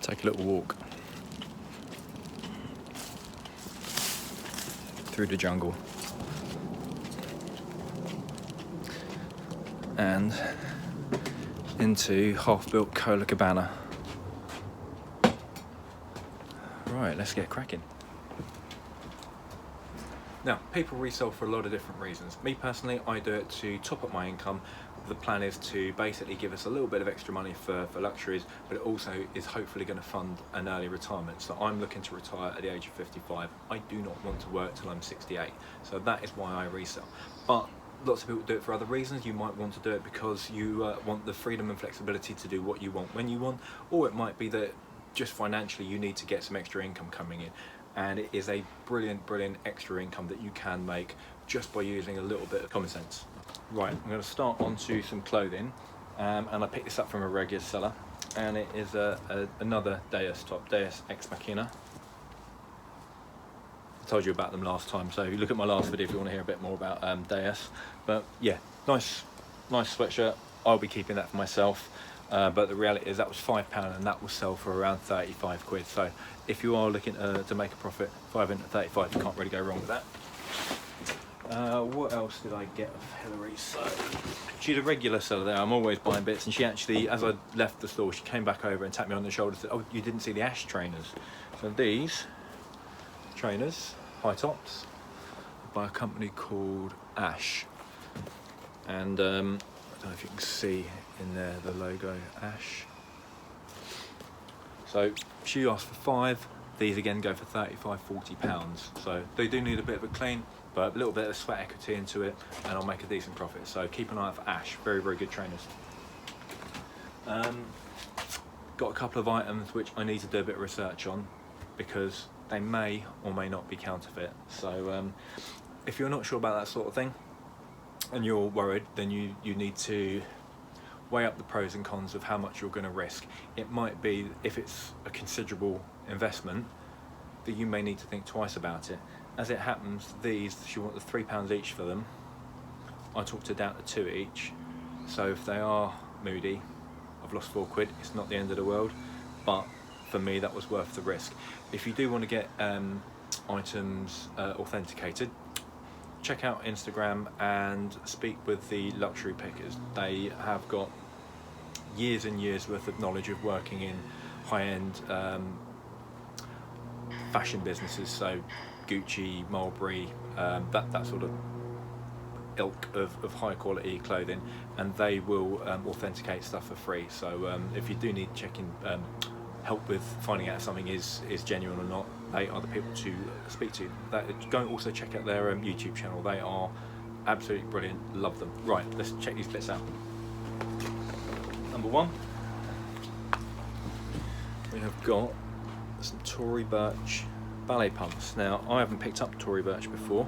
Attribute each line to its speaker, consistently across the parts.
Speaker 1: take a little walk through the jungle and into half-built Kola Cabana. Right, let's get cracking. Now, people resell for a lot of different reasons. Me personally, I do it to top up my income. The plan is to basically give us a little bit of extra money for luxuries, but it also is hopefully going to fund an early retirement. So I'm looking to retire at the age of 55. I do not want to work till I'm 68. So that is why I resell. But lots of people do it for other reasons. You might want to do it because you want the freedom and flexibility to do what you want when you want, or it might be that just financially you need to get some extra income coming in. And it is a brilliant extra income that you can make just by using a little bit of common sense. Right, I'm going to start onto some clothing, and I picked this up from a regular seller, and it is another Deus top, Deus Ex Machina. I told you about them last time, so if you look at my last video if you want to hear a bit more about Deus. But yeah, nice sweatshirt. I'll be keeping that for myself. But the reality is that was £5 and that will sell for around 35 quid. So if you are looking to make a profit, 5 into 35, you can't really go wrong with that. What else did I get of Hillary? So she's a regular seller there. I'm always buying bits, and she actually, as I left the store, she came back over and tapped me on the shoulder and said, "Oh, you didn't see the Ash trainers." So these trainers, high tops, by a company called Ash, and I don't know if you can see in there the logo Ash. So she asked for 5. These again go for 35, 40 pounds. So they do need a bit of a clean, but a little bit of sweat equity into it, and I'll make a decent profit. So keep an eye out for Ash. Very good trainers. Got a couple of items which I need to do a bit of research on, because they may or may not be counterfeit. So if you're not sure about that sort of thing and you're worried, then you need to weigh up the pros and cons of how much you're going to risk. It might be, if it's a considerable investment, that you may need to think twice about it. As it happens, these, she wanted £3 each for them. I talked her down to 2 each. So if they are moody, I've lost 4 quid. It's not the end of the world, but for me that was worth the risk. If you do want to get items authenticated, check out Instagram and speak with the luxury pickers. They have got years and years worth of knowledge of working in high-end fashion businesses, so Gucci, Mulberry, that sort of ilk of high quality clothing, and they will authenticate stuff for free. So if you do need help with finding out if something is genuine or not, they are the people to speak to. Go and also check out their YouTube channel. They are absolutely brilliant. Love them. Right, let's check these bits out. Number 1, we have got some Tory Burch ballet pumps. Now, I haven't picked up Tory Burch before.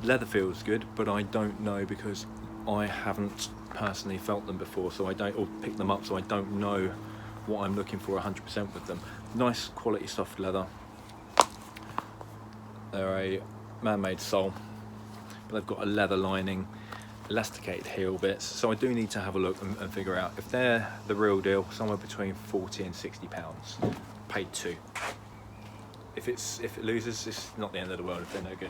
Speaker 1: Leather feels good, but I don't know because I haven't personally felt them before, so I don't, or picked them up, so I don't know what I'm looking for 100% with them. Nice quality soft leather. They're a man-made sole, but they've got a leather lining, elasticated heel bits, so I do need to have a look and figure out if they're the real deal. Somewhere between 40 and 60 pounds. Paid 2. If it loses, it's not the end of the world if they're no good.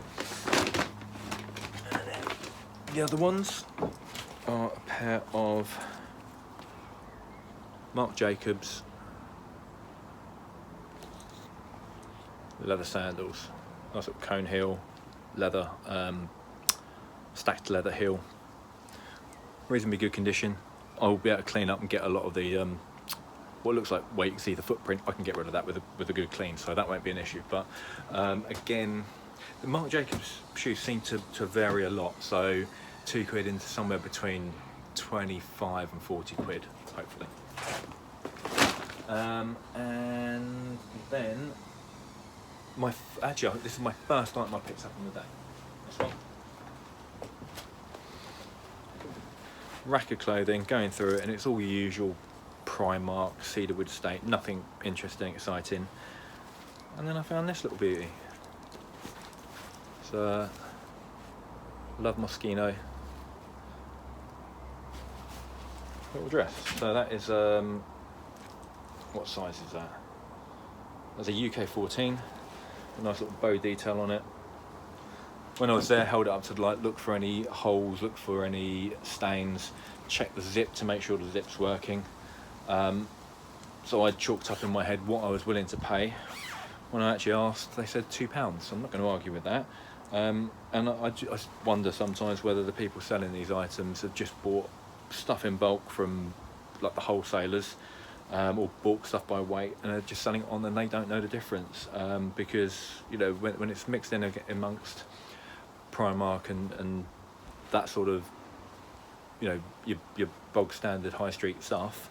Speaker 1: And then the other ones are a pair of Marc Jacobs leather sandals. Nice little cone heel, leather, stacked leather heel. Reasonably good condition. I'll be able to clean up and get a lot of the what looks like where you can see the footprint. I can get rid of that with a good clean, so that won't be an issue. But again, the Marc Jacobs shoes seem to vary a lot, so 2 quid into somewhere between 25 and 40 quid, hopefully. And then this is my first item I picked up in the day. This one. Rack of clothing, going through it, and it's all your usual Primark, cedarwood state, nothing interesting, exciting. And then I found this little beauty. It's Love Moschino little dress. So that is What size is that? There's a UK 14, a nice little bow detail on it. When I was there, held it up to the light, look for any holes, look for any stains, check the zip to make sure the zip's working. So I chalked up in my head what I was willing to pay. When I actually asked, they said £2, so I'm not going to argue with that. And I wonder sometimes whether the people selling these items have just bought stuff in bulk from like the wholesalers, or bought stuff by weight and are just selling it on, and they don't know the difference, because you know, when it's mixed in amongst Primark and that sort of, you know, your bog standard high street stuff,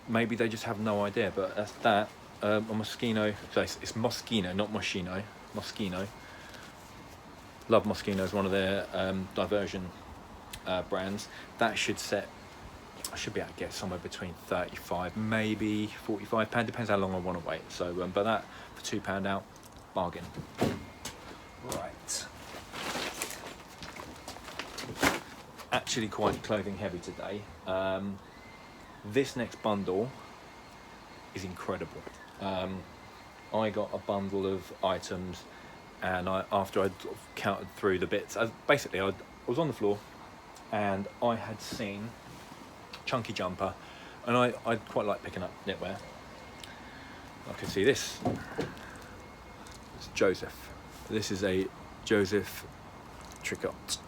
Speaker 1: maybe they just have no idea. But that's that. A Moschino, so it's Moschino, not Moschino, Moschino. Love Moschino is one of their diversion brands. That should set, I should be able to get somewhere between 35, maybe £45, depends how long I want to wait. So, but that for £2 out, bargain. Right. Actually quite clothing heavy today. This next bundle is incredible. I got a bundle of items, and after I'd sort of counted through the bits, basically I was on the floor and I had seen chunky jumper, and I quite like picking up knitwear. I can see this. It's Joseph. This is a Joseph tricot.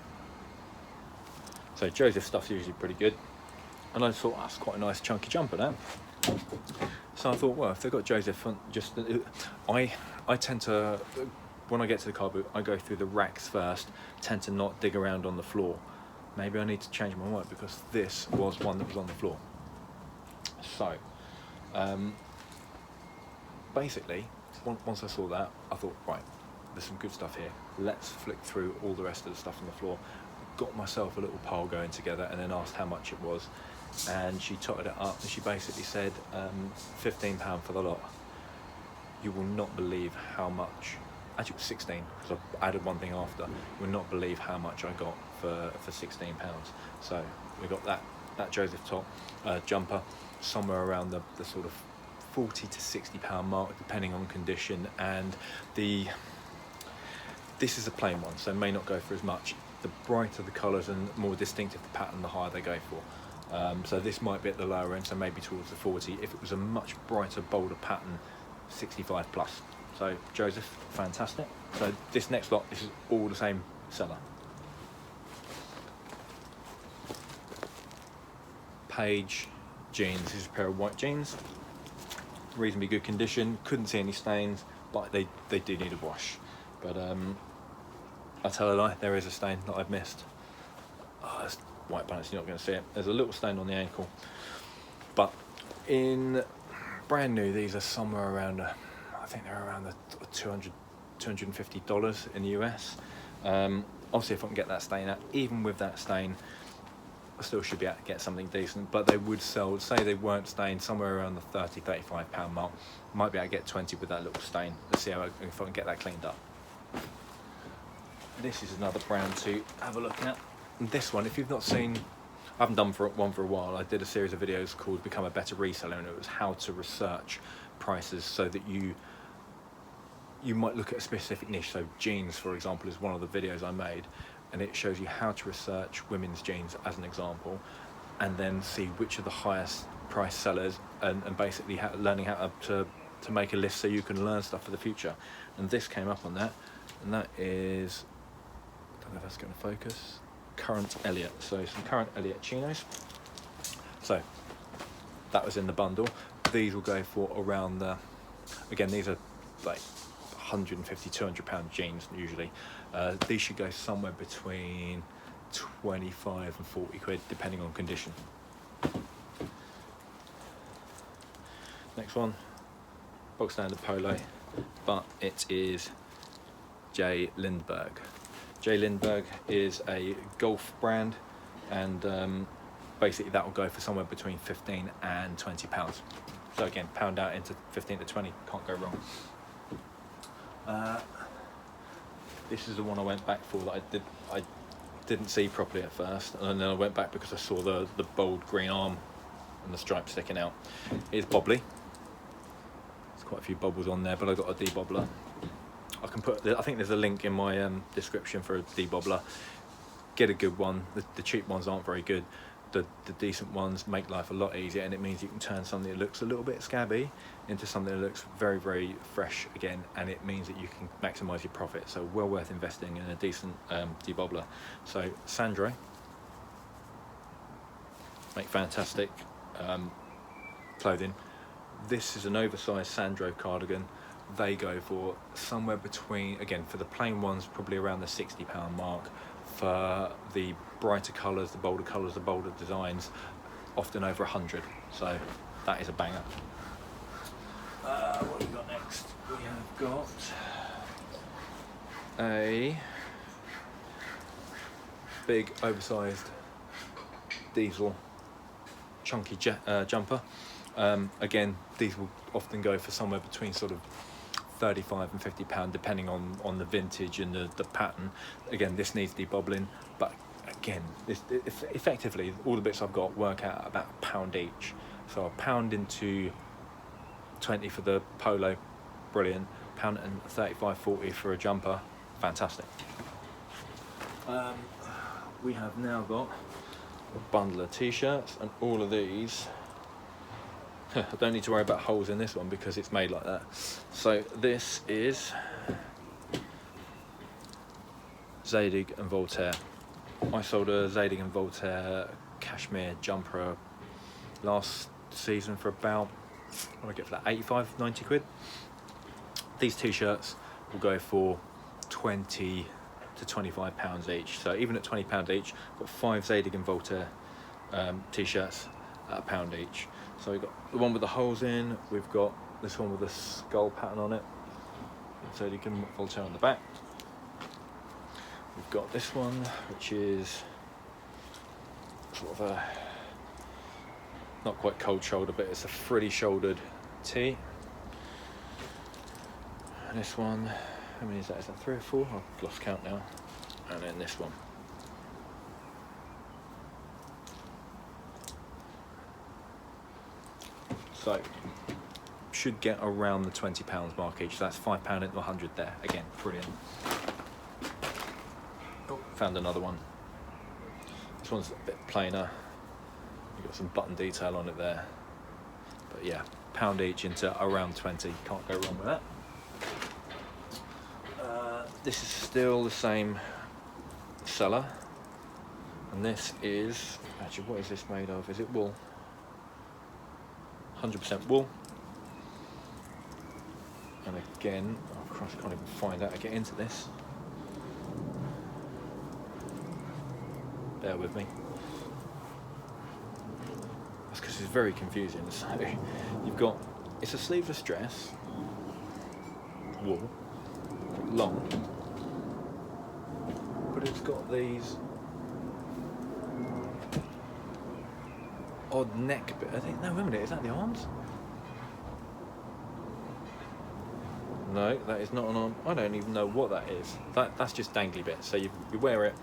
Speaker 1: So Joseph stuff's usually pretty good, and I thought that's quite a nice chunky jumper now. So I thought, well, if they've got Joseph, just I tend to, when I get to the car boot, I go through the racks first, tend to not dig around on the floor. Maybe I need to change my mind, because this was one that was on the floor. So, basically, once I saw that, I thought, right, there's some good stuff here. Let's flick through all the rest of the stuff on the floor. Got myself a little pile going together, and then asked how much it was. And she totted it up, and she basically said £15 for the lot. You will not believe how much, actually it was 16, because I added one thing after. You will not believe how much I got for £16. So we got that Joseph top jumper somewhere around the sort of £40 to £60 mark, depending on condition. And this is a plain one, so it may not go for as much. The brighter the colours and more distinctive the pattern, the higher they go for. So this might be at the lower end, so maybe towards the 40. If it was a much brighter, bolder pattern, 65 plus. So Joseph, fantastic. So this next lot, this is all the same seller. Page jeans. This is a pair of white jeans, reasonably good condition. Couldn't see any stains, but they do need a wash. But I tell a lie, there is a stain that I've missed. Oh, that's white balance, you're not going to see it. There's a little stain on the ankle, but in brand new, these are somewhere around I think they're around the $250 in the US. Obviously, if I can get that stain out, even with that stain, I still should be able to get something decent. But they would sell, say they weren't stained, somewhere around the £30–35 mark. Might be able to get 20 with that little stain. Let's see if I can get that cleaned up. This is another brand to have a look at. And this one, if you've not seen, I haven't done one for a while. I did a series of videos called Become a Better Reseller, and it was how to research prices so that you might look at a specific niche. So jeans, for example, is one of the videos I made, and it shows you how to research women's jeans as an example, and then see which are the highest price sellers, and basically learning how to make a list so you can learn stuff for the future. And this came up on that, and that is, I don't know if that's going to focus, Current Elliott. So some Current Elliott chinos. So that was in the bundle. These will go for around the, again, these are like £150–200 jeans usually. These should go somewhere between 25 and 40 quid depending on condition. Next one, box standard polo, but it is J. Lindbergh. J. Lindbergh is a golf brand, and basically that will go for somewhere between 15 and 20 pounds. So again, pound out into 15 to 20, can't go wrong. This is the one I went back for that I didn't see properly at first, and then I went back because I saw the bold green arm and the stripe sticking out. It's bobbly. There's quite a few bobbles on there, but I've got a debobbler. I can put, I think there's a link in my description for a debobbler. Get a good one. The cheap ones aren't very good. The decent ones make life a lot easier, and it means you can turn something that looks a little bit scabby into something that looks very, very fresh again, and it means that you can maximise your profit. So well worth investing in a decent debobbler. So Sandro make fantastic clothing. This is an oversized Sandro cardigan. They go for somewhere between, again, for the plain ones, probably around the £60 mark. For the brighter colours, the bolder designs, often over 100. So that is a banger. What have we got next? We have got a big oversized diesel chunky jumper. Again, these will often go for somewhere between sort of £35 and £50 depending on the vintage and the pattern. Again, this needs debobbling, but again, effectively all the bits I've got work out at about £1 each. So £1 into 20 for the polo, brilliant. £1 and 35-40 for a jumper, fantastic. We have now got a bundle of t-shirts, and all of these I don't need to worry about holes in this one because it's made like that. So this is Zadig and Voltaire. I sold a Zadig and Voltaire cashmere jumper last season for about, what did I get for that, 85, 90 quid. These t-shirts will go for 20 to 25 pounds each. So even at 20 pound each, I've got 5 Zadig and Voltaire t-shirts at £1 each. So we've got the one with the holes in, we've got this one with a skull pattern on it, Zadig and Voltaire on the back. We've got this one, which is sort of a, not quite cold shoulder, but it's a frilly shouldered tee. And this one, how many is that? Is that 3 or 4? I've lost count now. And then this one. So, should get around the £20 mark each. So that's £5 into 100 there. Again, brilliant. Oh, found another one. This one's a bit plainer. You've got some button detail on it there. But yeah, £1 each into around 20. Can't go wrong with that. This is still the same seller. And this is, actually, what is this made of? Is it wool? 100% wool. And again, oh Christ, I can't even find out how to get into this. Bear with me. That's because it's very confusing. So you've got, it's a sleeveless dress, wool, long, but it's got these odd neck bit. I think, no, wait a minute, is that the arms? No, that is not an arm. I don't even know what that is. That's just dangly bits. So you wear it,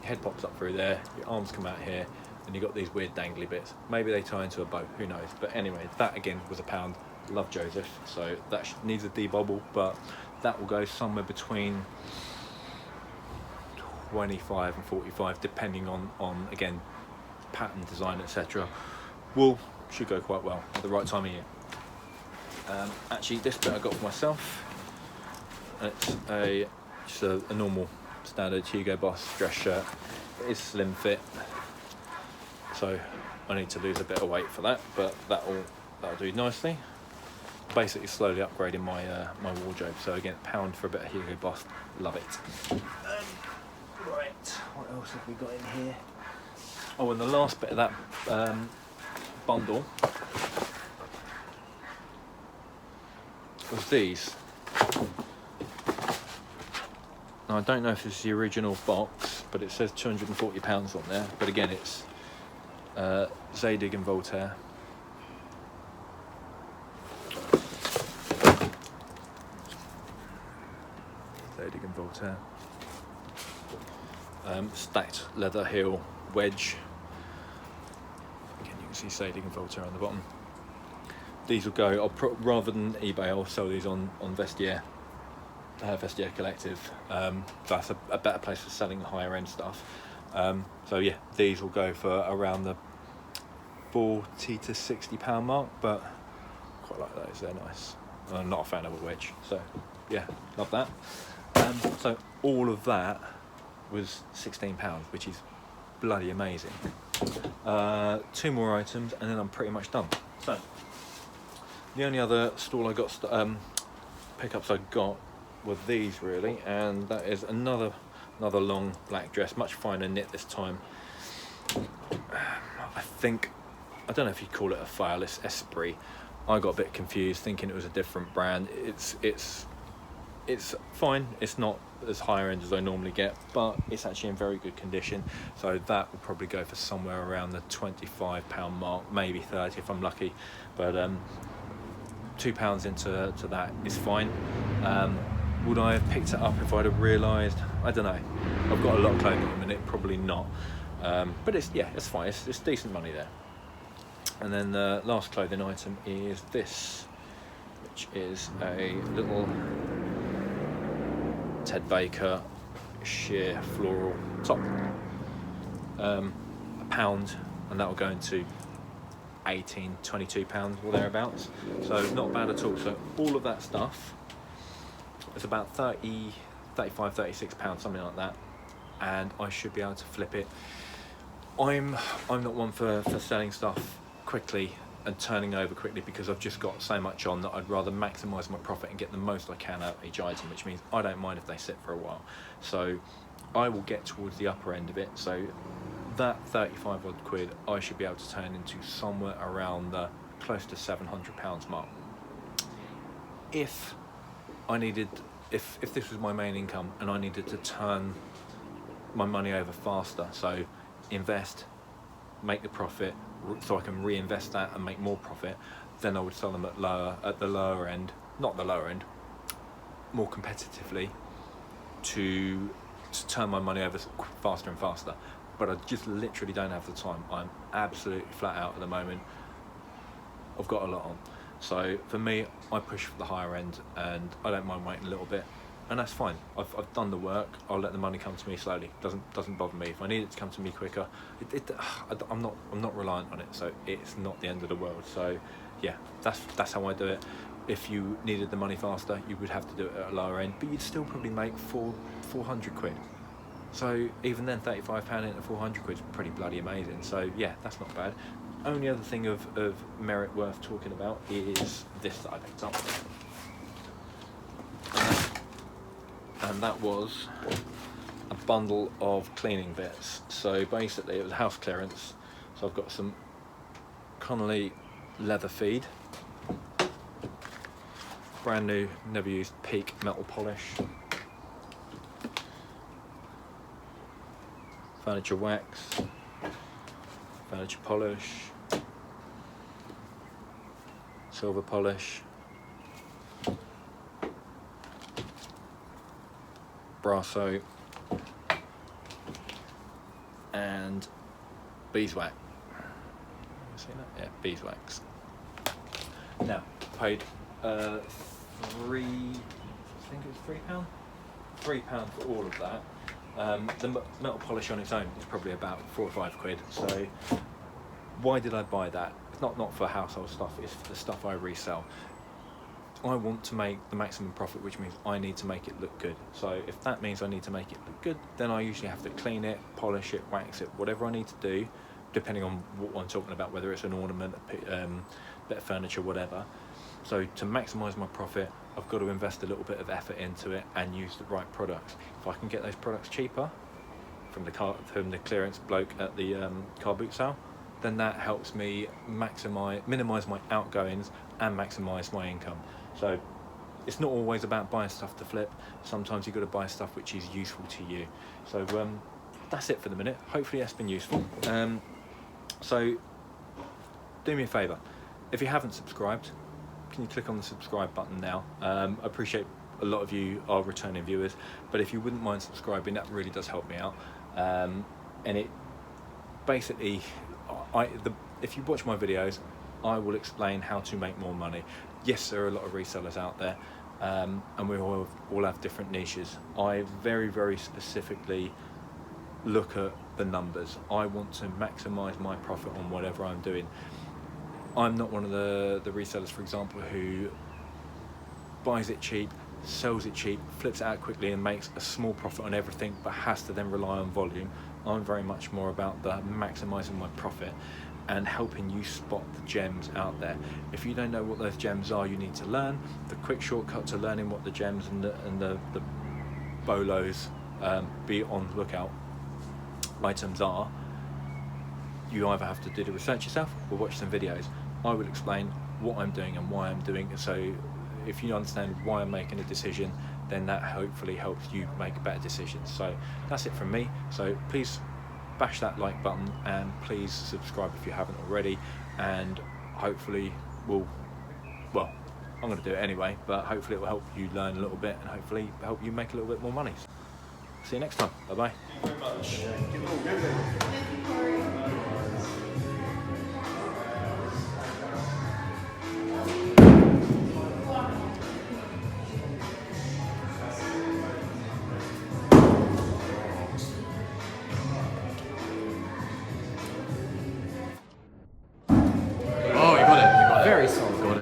Speaker 1: your head pops up through there, your arms come out here, and you've got these weird dangly bits. Maybe they tie into a bow, who knows. But anyway, that again was £1. Love Joseph, so that needs a debobble, but that will go somewhere between 25 and 45, depending on again, pattern, design, etc. Wool should go quite well at the right time of year. Actually, this bit I got for myself. It's just a normal standard Hugo Boss dress shirt. It is slim fit, so I need to lose a bit of weight for that, but that'll do nicely. Basically, slowly upgrading my my wardrobe. So again, £1 for a bit of Hugo Boss. Love it. Right, what else have we got in here? Oh, and the last bit of that bundle was these. Now, I don't know if it's the original box, but it says £240 on there. But again, it's Zadig and Voltaire. Zadig and Voltaire. Stacked leather heel wedge. Again, you can see Sading filter on the bottom. These will go, rather than eBay, I'll sell these on Vestiaire, Vestiaire Collective. That's a better place for selling higher end stuff. So yeah, these will go for around the £40 to £60 mark, but quite like those, they're nice. I'm not a fan of a wedge, so yeah, love that. So all of that was £16, which is bloody amazing. 2 more items and then I'm pretty much done. So the only other stall I got pickups I got were these really, and that is another long black dress, much finer knit this time. I don't know if you call it a file, it's Esprit. I got a bit confused thinking it was a different brand. It's fine, it's not as higher end as I normally get, but it's actually in very good condition, so that will probably go for somewhere around the £25 mark, maybe 30 if I'm lucky, but £2 into that is fine. Would I have picked it up if I'd have realised? I don't know. I've got a lot of clothing at the minute, probably not, but it's fine, it's decent money there. And then the last clothing item is this, which is a little Ted Baker sheer floral top. £1, and that will go into £18, £22 or thereabouts. So not bad at all. So all of that stuff is about 30, 35, £36, something like that, and I should be able to flip it. I'm not one for selling stuff quickly and turning over quickly, because I've just got so much on that I'd rather maximise my profit and get the most I can out of each item, which means I don't mind if they sit for a while. So I will get towards the upper end of it, so that 35 odd quid I should be able to turn into somewhere around the close to £700 mark. If this was my main income and I needed to turn my money over faster, so invest, make the profit, so I can reinvest that and make more profit, then I would sell them at the lower end, not the lower end, more competitively, to turn my money over faster and faster. But I just literally don't have the time. I'm absolutely flat out at the moment. I've got a lot on. So for me, I push for the higher end, and I don't mind waiting a little bit, and that's fine. I've done the work. I'll let the money come to me slowly. Doesn't bother me. If I need it to come to me quicker, I'm not reliant on it. So it's not the end of the world. So yeah, that's how I do it. If you needed the money faster, you would have to do it at a lower end, but you'd still probably make 400 quid. So even then, £35 into 400 quid is pretty bloody amazing. So yeah, that's not bad. Only other thing of merit worth talking about is this that I picked up. And that was a bundle of cleaning bits. So basically it was house clearance. So I've got some Connolly leather feed, brand new, never used Peak metal polish, furniture wax, furniture polish, silver polish, Brasso, and beeswax. See that? Yeah, beeswax. Now, paid I think it was £3 for all of that. The metal polish on its own is probably about 4 or 5 quid. So why did I buy that? It's not for household stuff, it's for the stuff I resell. I want to make the maximum profit, which means I need to make it look good. So if that means I need to make it look good, then I usually have to clean it, polish it, wax it, whatever I need to do, depending on what I'm talking about, whether it's an ornament, bit of furniture, whatever. So to maximise my profit, I've got to invest a little bit of effort into it and use the right products. If I can get those products cheaper from the clearance bloke at the car boot sale, then that helps me minimise my outgoings and maximise my income. So it's not always about buying stuff to flip. Sometimes you've got to buy stuff which is useful to you. So that's it for the minute. Hopefully that's been useful. So do me a favour, if you haven't subscribed, can you click on the subscribe button now? I appreciate a lot of you are returning viewers, but if you wouldn't mind subscribing, that really does help me out. And it basically, if you watch my videos, I will explain how to make more money. Yes, there are a lot of resellers out there, and we all have different niches. I very, very specifically look at the numbers. I want to maximize my profit on whatever I'm doing. I'm not one of the resellers, for example, who buys it cheap, sells it cheap, flips it out quickly and makes a small profit on everything, but has to then rely on volume. I'm very much more about the maximizing my profit and helping you spot the gems out there. If you don't know what those gems are, you need to learn. The quick shortcut to learning what the gems and the BOLOs, be on the lookout items are, you either have to do the research yourself or watch some videos. I will explain what I'm doing and why I'm doing it, so if you understand why I'm making a decision, then that hopefully helps you make better decisions. So that's it from me. So please bash that like button and please subscribe if you haven't already, and hopefully I'm going to do it anyway, but hopefully it will help you learn a little bit and hopefully help you make a little bit more money. See you next time. Bye bye.
Speaker 2: Thank you very much.